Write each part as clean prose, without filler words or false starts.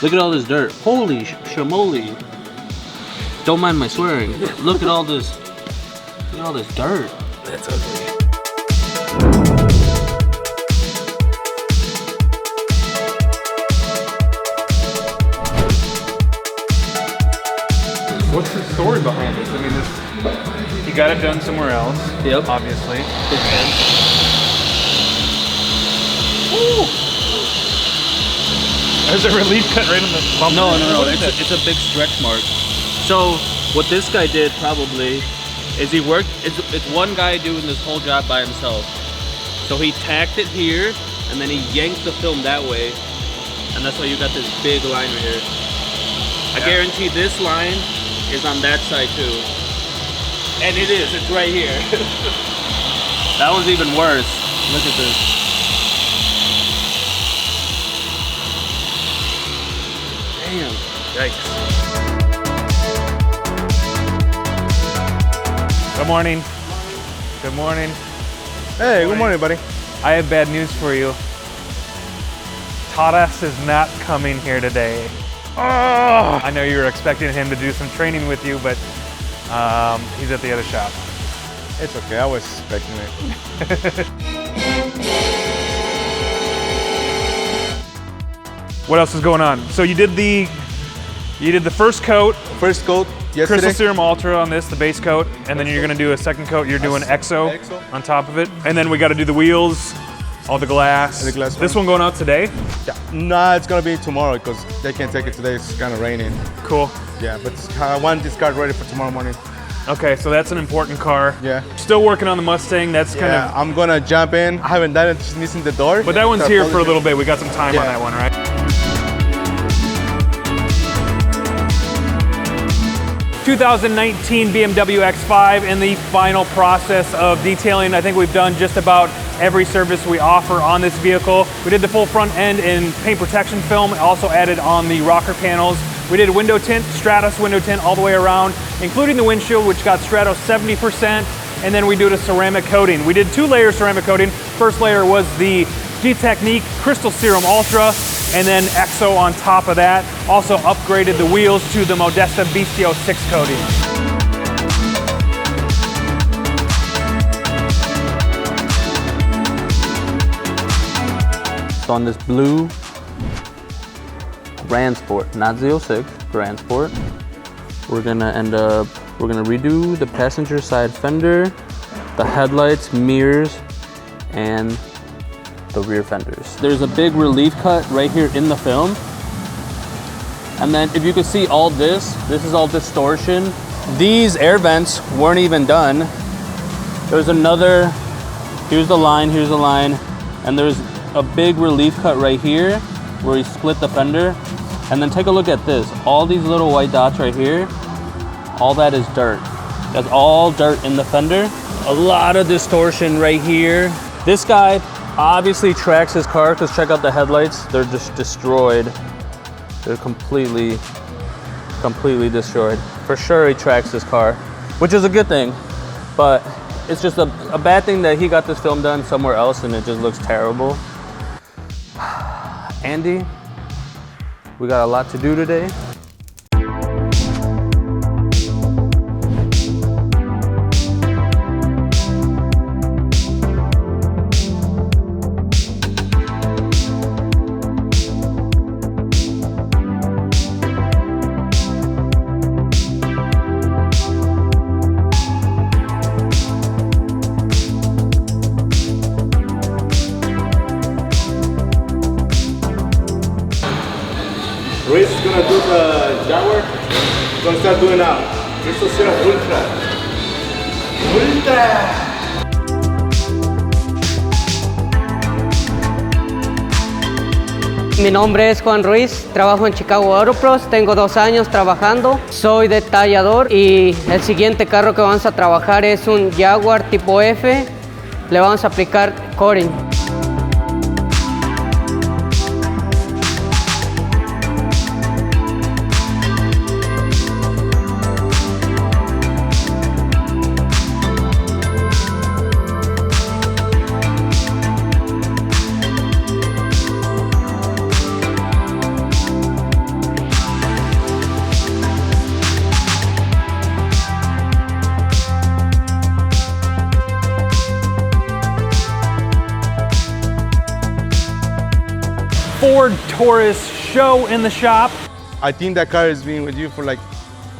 Look at all this dirt. Holy shamoli. Don't mind my swearing. Look at all this. Look at all this dirt. That's ugly. What's the story behind this? I mean, he got it done somewhere else. Yep. Obviously. Ooh. There's a relief cut right on the bumper. No. It's a big stretch mark. So what this guy did probably is he worked. It's one guy doing this whole job by himself. So he tacked it here, and then he yanked the film that way, and that's why you got this big line right here. I guarantee this line is on that side too. And it is, it's right here. That one's even worse. Look at this. Damn. Yikes. Good morning. Good morning. Hey, good morning, buddy. I have bad news for you. Taras is not coming here today. Oh! I know you were expecting him to do some training with you, but he's at the other shop. It's okay, I was expecting it. What else is going on? So you did the first coat. First coat yesterday. Crystal Serum Ultra on this, the base coat, and then you're gonna do a second coat. You're doing EXO on top of it, and then we got to do the wheels, all the glass. This one going out today? Yeah. Nah, it's gonna be tomorrow because they can't take it today. It's kind of raining. Cool. Yeah, but I want this car ready for tomorrow morning. Okay, so that's an important car. Yeah. Still working on the Mustang. That's kind of. I'm gonna jump in. I haven't done it, just missing the door. But that one's here for a little bit. We got some time on that one, right? 2019 BMW X5 in the final process of detailing. I think we've done just about every service we offer on this vehicle. We did the full front end in paint protection film, also added on the rocker panels. We did window tint, Stratos window tint all the way around, including the windshield, which got Stratos 70%, and then we did a ceramic coating. We did 2-layer ceramic coating. First layer was the G-Technique Crystal Serum Ultra, and then EXO on top of that. Also upgraded the wheels to the Modesta Bistio 6 coating. So on this blue Grand Sport, not Z06, Grand Sport, we're gonna redo the passenger side fender, the headlights, mirrors, and the rear fenders. There's a big relief cut right here in the film. And then if you can see all this is all distortion. These air vents weren't even done. There's another, here's the line, and there's a big relief cut right here where he split the fender. And then take a look at this. All these little white dots right here, all that is dirt. That's all dirt in the fender. A lot of distortion right here. This guy obviously tracks his car because check out the headlights. They're just destroyed. They're completely destroyed. For sure he tracks his car, which is a good thing, but it's just a bad thing that he got this film done somewhere else and it just looks terrible. Andy, we got a lot to do today. Ruiz is gonna do the Jaguar. He's gonna start doing now. Crystal Serum Ultra. Mi nombre es Juan Ruiz, trabajo en Chicago Auto Pros, tengo 2 años trabajando, soy detallador y el siguiente carro que vamos a trabajar es un Jaguar tipo F, le vamos a aplicar coating. Ford Taurus show in the shop. I think that car has been with you for like,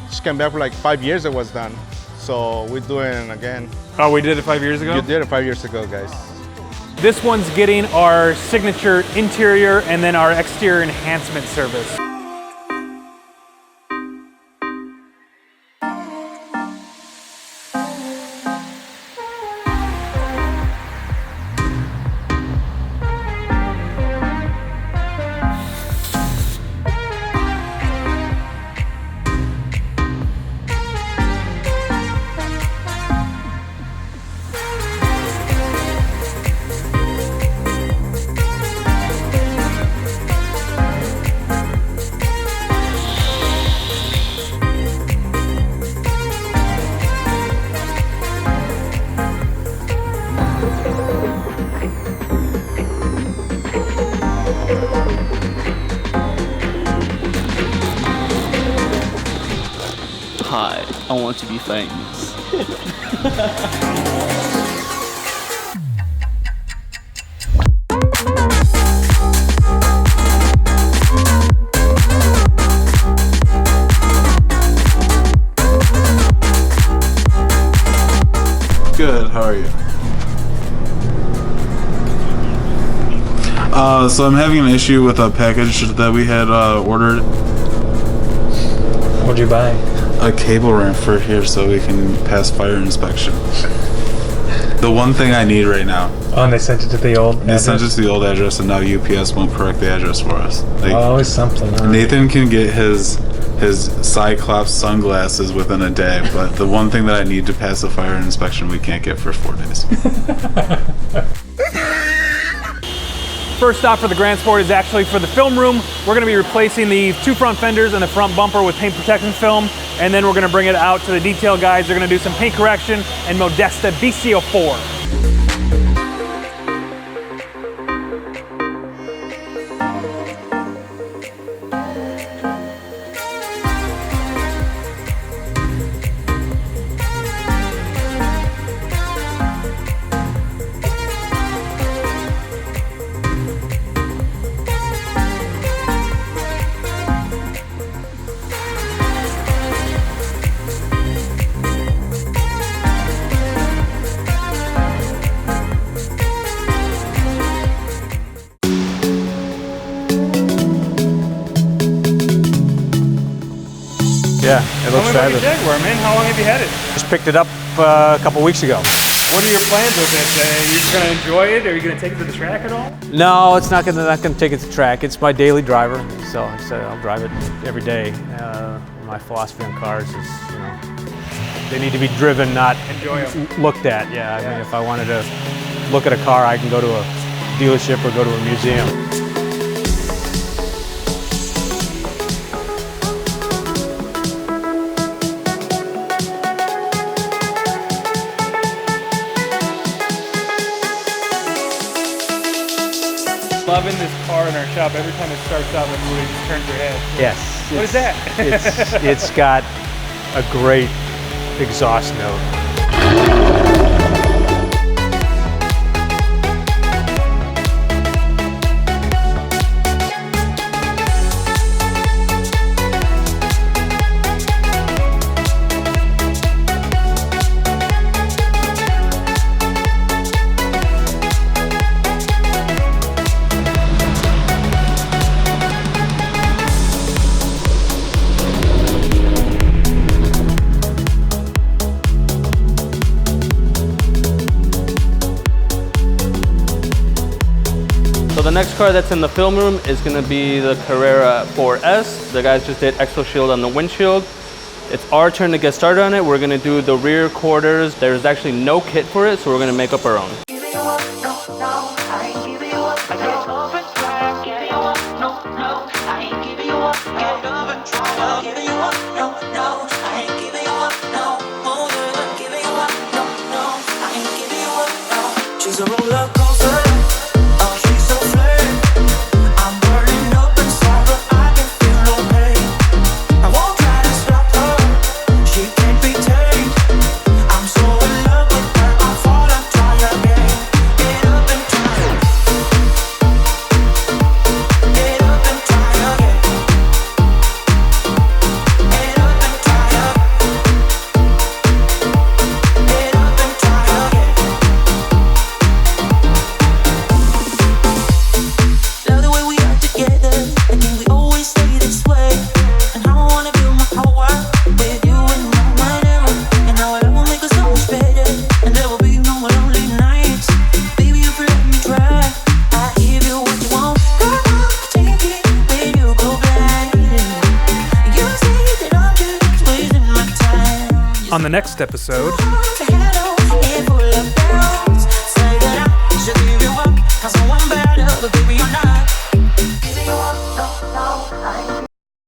just came back for like 5 years it was done. So we're doing it again. Oh, we did it 5 years ago? You did it 5 years ago, guys. This one's getting our signature interior and then our exterior enhancement service. Hi, I want to be famous. Good, how are you? So I'm having an issue with a package that we had ordered. What'd you buy? A cable ramp for here so we can pass fire inspection. The one thing I need right now. Oh, and they sent it to the old address? They sent it to the old address and now UPS won't correct the address for us. Like, always something. Huh? Nathan can get his Cyclops sunglasses within a day, but the one thing that I need to pass the fire inspection we can't get for 4 days. First stop for the Grand Sport is actually for the film room. We're gonna be replacing the 2 front fenders and the front bumper with paint protection film, and then we're gonna bring it out to the detail guys. They're gonna do some paint correction and Modesta BCO4. Yeah, it looks fabulous. Jaguar, man. How long have you had it? Just picked it up a couple weeks ago. What are your plans with it? You're just gonna enjoy it? Are you gonna take it to the track at all? No, it's not gonna take it to track. It's my daily driver, so I said I'll drive it every day. My philosophy on cars is, you know, they need to be driven, not Enjoy them. looked at. Yeah, I mean, if I wanted to look at a car, I can go to a dealership or go to a museum. Loving this car in our shop. Every time it starts out with moving, it just turns your head. Yes. What is that? It's got a great exhaust note. So the next car that's in the film room is going to be the Carrera 4S. The guys just did extra shield on the windshield. It's our turn to get started on it. We're going to do the rear quarters. There's actually no kit for it, so we're going to make up our own. She's a roller coaster. Oh, she's so flame. I'm burning up inside, but I can feel no pain. I won't try to stop her. She can't be tamed. I'm so in love with her. I fall and try again. On the next episode, Say that I should give you up, 'cause I want better, but baby, you're not.